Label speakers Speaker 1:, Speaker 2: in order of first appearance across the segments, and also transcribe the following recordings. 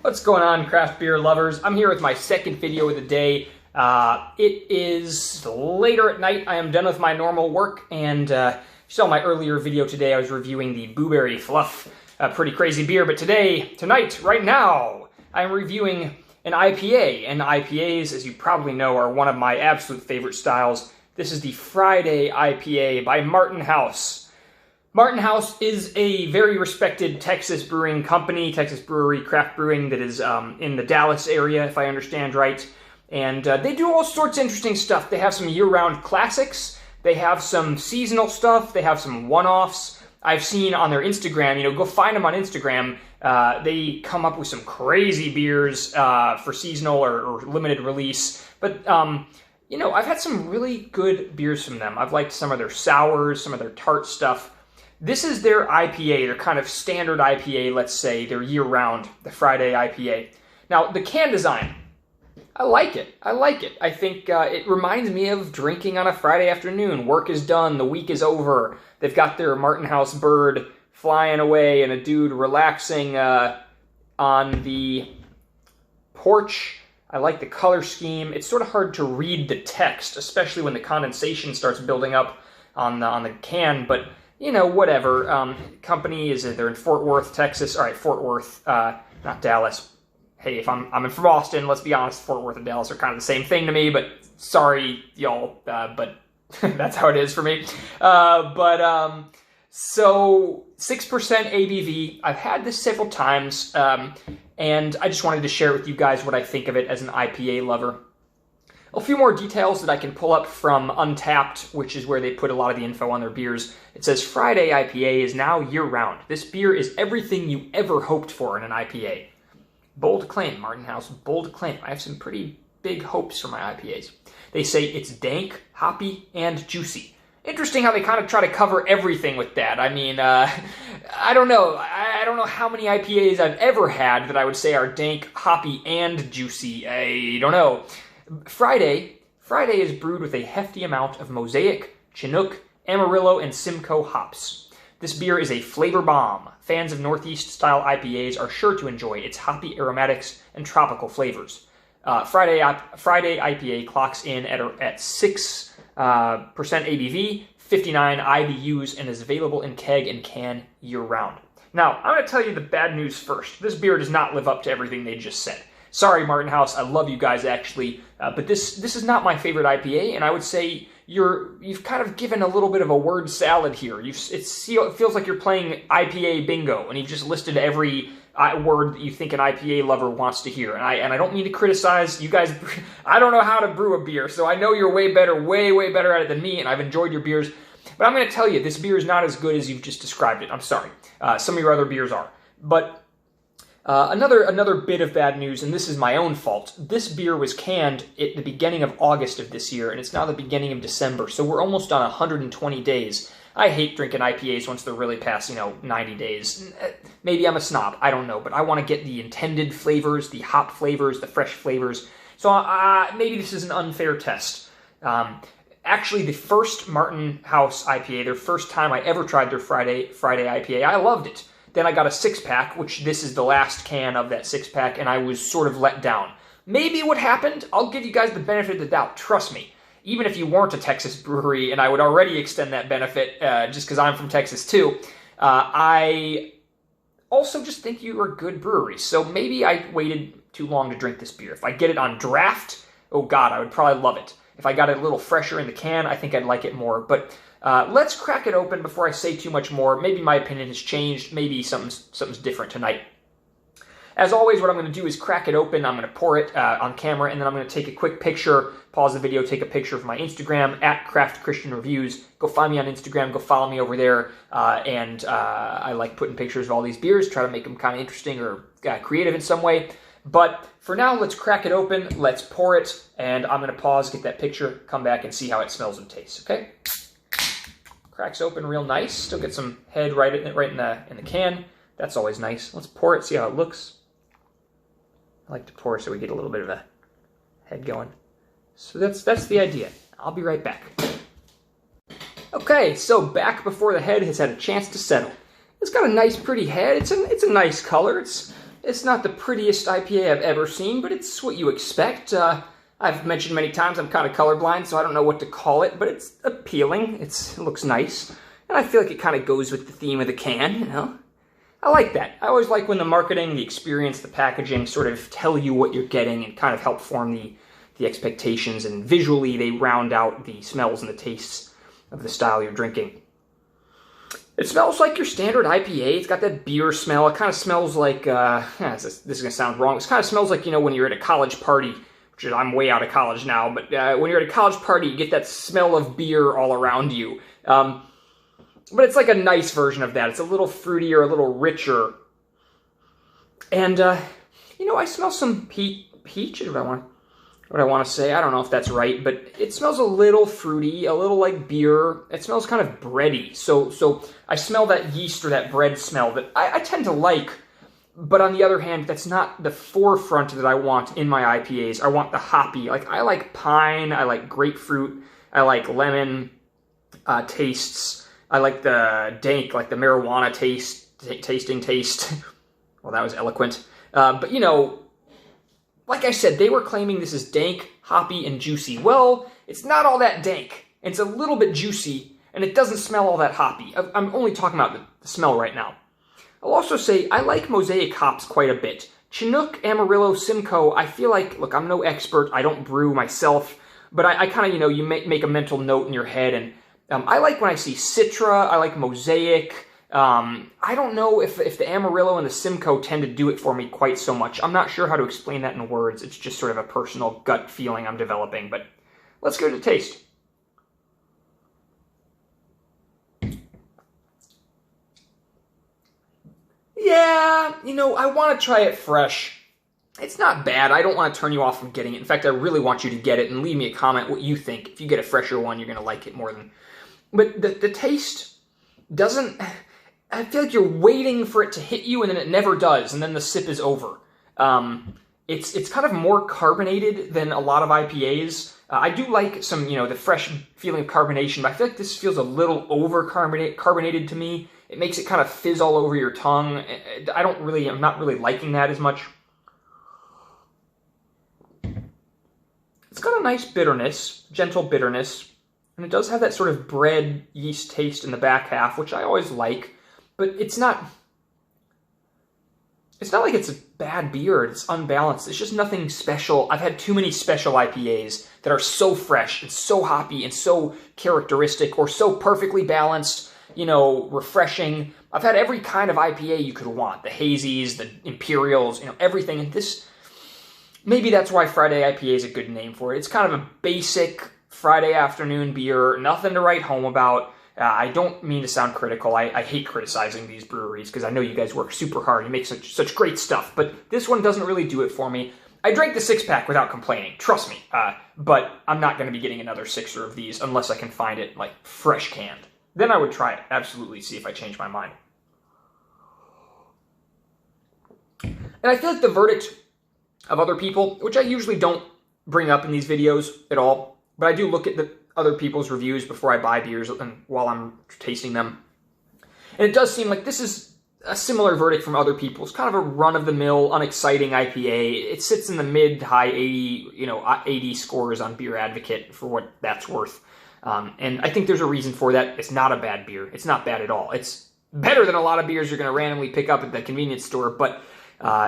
Speaker 1: What's going on, craft beer lovers? I'm here with my second video of the day. It is later at night. I am done with my normal work, and you saw my earlier video today. I was reviewing the Blueberry Fluff, a pretty crazy beer. But tonight, right now, I'm reviewing an IPA. And IPAs, as you probably know, are one of my absolute favorite styles. This is the Friday IPA by Martin House. Martin House is a very respected Texas brewing company, Texas brewery, craft brewing, that is in the Dallas area, if I understand right. And they do all sorts of interesting stuff. They have some year-round classics. They have some seasonal stuff. They have some one-offs. I've seen on their Instagram, go find them on Instagram. They come up with some crazy beers for seasonal or limited release. But, I've had some really good beers from them. I've liked some of their sours, some of their tart stuff. This is their IPA, their kind of standard IPA, let's say, their year-round, the Friday IPA. Now, the can design, I like it. I think it reminds me of drinking on a Friday afternoon. Work is done, the week is over. They've got their Martin House bird flying away and a dude relaxing on the porch. I like the color scheme. It's sort of hard to read the text, especially when the condensation starts building up on the can, but whatever. Company they're in Fort Worth, Texas. All right, Fort Worth, not Dallas. Hey, if I'm from Austin, let's be honest, Fort Worth and Dallas are kind of the same thing to me, but sorry, y'all, but that's how it is for me. So 6% ABV. I've had this several times, and I just wanted to share with you guys what I think of it as an IPA lover. A few more details that I can pull up from Untapped, which is where they put a lot of the info on their beers. It says, Friday IPA is now year-round. This beer is everything you ever hoped for in an IPA. Bold claim, Martin House, bold claim. I have some pretty big hopes for my IPAs. They say it's dank, hoppy, and juicy. Interesting how they kind of try to cover everything with that. I mean, I don't know. I don't know how many IPAs I've ever had that I would say are dank, hoppy, and juicy. I don't know. Friday is brewed with a hefty amount of Mosaic, Chinook, Amarillo, and Simcoe hops. This beer is a flavor bomb. Fans of Northeast-style IPAs are sure to enjoy its hoppy aromatics and tropical flavors. Friday IPA clocks in at 6% ABV, 59 IBUs, and is available in keg and can year-round. Now, I'm going to tell you the bad news first. This beer does not live up to everything they just said. Sorry, Martin House, I love you guys, actually, but this is not my favorite IPA, and I would say you've kind of given a little bit of a word salad here. It feels like you're playing IPA bingo, and you've just listed every word that you think an IPA lover wants to hear. And I don't mean to criticize you guys. I don't know how to brew a beer, so I know you're way better at it than me, and I've enjoyed your beers. But I'm going to tell you, this beer is not as good as you've just described it. I'm sorry. Some of your other beers are. But another bit of bad news, and this is my own fault. This beer was canned at the beginning of August of this year, and it's now the beginning of December, so we're almost on 120 days. I hate drinking IPAs once they're really past, 90 days. Maybe I'm a snob, I don't know, but I want to get the intended flavors, the hop flavors, the fresh flavors. So maybe this is an unfair test. Actually, the first Martin House IPA, their first time I ever tried their Friday IPA, I loved it. Then I got a 6-pack, which this is the last can of that 6-pack, and I was sort of let down. Maybe what happened, I'll give you guys the benefit of the doubt, trust me. Even if you weren't a Texas brewery, and I would already extend that benefit just because I'm from Texas too, I also just think you are a good brewery. So maybe I waited too long to drink this beer. If I get it on draft, oh god, I would probably love it. If I got it a little fresher in the can, I think I'd like it more. But let's crack it open before I say too much more. Maybe my opinion has changed. Maybe something's different tonight. As always, what I'm going to do is crack it open. I'm going to pour it on camera, and then I'm going to take a quick picture, pause the video, take a picture of my Instagram, at Craft Christian Reviews. Go find me on Instagram. Go follow me over there. I like putting pictures of all these beers, try to make them kind of interesting or creative in some way. But for now, let's crack it open. Let's pour it, and I'm going to pause, get that picture, come back, and see how it smells and tastes, okay? Cracks open real nice. Still get some head right in the can. That's always nice. Let's pour it, see how it looks. I like to pour so we get a little bit of a head going. So that's the idea. I'll be right back. Okay, so back before the head has had a chance to settle. It's got a nice, pretty head. It's a nice color. It's It's not the prettiest IPA I've ever seen, but it's what you expect. I've mentioned many times I'm kind of colorblind, so I don't know what to call it, but it's appealing. It looks nice, and I feel like it kind of goes with the theme of the can, you know? I like that. I always like when the marketing, the experience, the packaging sort of tell you what you're getting and kind of help form the expectations, and visually they round out the smells and the tastes of the style you're drinking. It smells like your standard IPA. It's got that beer smell. It kind of smells like, this is going to sound wrong. It kind of smells like, you know, when you're at a college party, which is, I'm way out of college now, but when you're at a college party, you get that smell of beer all around you. But it's like a nice version of that. It's a little fruitier, a little richer. And, you know, I smell some peach, what I want to say. I don't know if that's right, but it smells a little fruity, a little like beer. It smells kind of bready. So I smell that yeast or that bread smell that I tend to like, but on the other hand, that's not the forefront that I want in my IPAs. I want the hoppy. Like, I like pine, I like grapefruit, I like lemon tastes. I like the dank, like the marijuana tasting taste. Well, that was eloquent. But, you know, like I said, they were claiming this is dank, hoppy, and juicy. Well, it's not all that dank. It's a little bit juicy, and it doesn't smell all that hoppy. I'm only talking about the smell right now. I'll also say I like Mosaic hops quite a bit. Chinook, Amarillo, Simcoe, I feel like, look, I'm no expert. I don't brew myself, but I kind of, you know, you make a mental note in your head, and I like when I see Citra, I like Mosaic. I don't know if the Amarillo and the Simcoe tend to do it for me quite so much. I'm not sure how to explain that in words. It's just sort of a personal gut feeling I'm developing, but let's go to taste. Yeah, you know, I want to try it fresh. It's not bad. I don't want to turn you off from getting it. In fact, I really want you to get it and leave me a comment what you think. If you get a fresher one, you're going to like it more than... But the taste doesn't... I feel like you're waiting for it to hit you, and then it never does, and then the sip is over. It's kind of more carbonated than a lot of IPAs. I do like some, you know, the fresh feeling of carbonation, but I feel like this feels a little over-carbonated to me. It makes it kind of fizz all over your tongue. I'm not really liking that as much. It's got a nice bitterness, gentle bitterness, and it does have that sort of bread yeast taste in the back half, which I always like, but it's not like it's a bad beer, it's unbalanced, it's just nothing special. I've had too many special IPAs that are so fresh and so hoppy and so characteristic or so perfectly balanced, you know, refreshing. I've had every kind of IPA you could want, the hazies, the imperials, you know, everything, and this, maybe that's why Friday IPA is a good name for it. It's kind of a basic Friday afternoon beer, nothing to write home about. I don't mean to sound critical. I hate criticizing these breweries because I know you guys work super hard. You make such great stuff, but this one doesn't really do it for me. I drank the 6-pack without complaining, trust me, but I'm not going to be getting another 6er of these unless I can find it, like, fresh canned. Then I would try it, absolutely, see if I change my mind. And I feel like the verdict of other people, which I usually don't bring up in these videos at all, but I do look at the other people's reviews before I buy beers and while I'm tasting them. And it does seem like this is a similar verdict from other people. It's kind of a run-of-the-mill, unexciting IPA. It sits in the mid-high 80, 80 scores on Beer Advocate for what that's worth. And I think there's a reason for that. It's not a bad beer. It's not bad at all. It's better than a lot of beers you're going to randomly pick up at the convenience store, but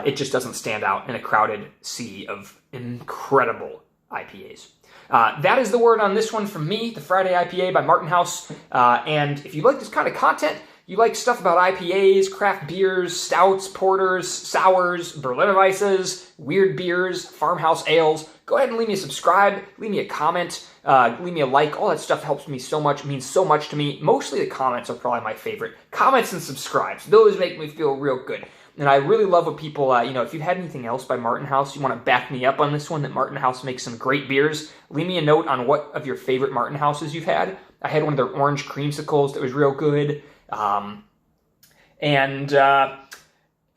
Speaker 1: it just doesn't stand out in a crowded sea of incredible IPAs. That is the word on this one from me, the Friday IPA by Martin House. And if you like this kind of content, you like stuff about IPAs, craft beers, stouts, porters, sours, Berliner Weisses, weird beers, farmhouse ales, go ahead and leave me a subscribe, leave me a comment, leave me a like. All that stuff helps me so much, means so much to me. Mostly the comments are probably my favorite. Comments and subscribes, those make me feel real good. And I really love when people, if you had anything else by Martin House, you want to back me up on this one, that Martin House makes some great beers, leave me a note on what of your favorite Martin Houses you've had. I had one of their orange creamsicles that was real good.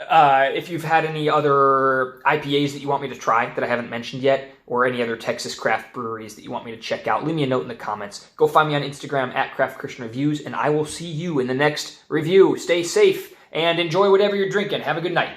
Speaker 1: If you've had any other IPAs that you want me to try that I haven't mentioned yet, or any other Texas craft breweries that you want me to check out, leave me a note in the comments. Go find me on Instagram at Craft Christian Reviews, and I will see you in the next review. Stay safe and enjoy whatever you're drinking. Have a good night.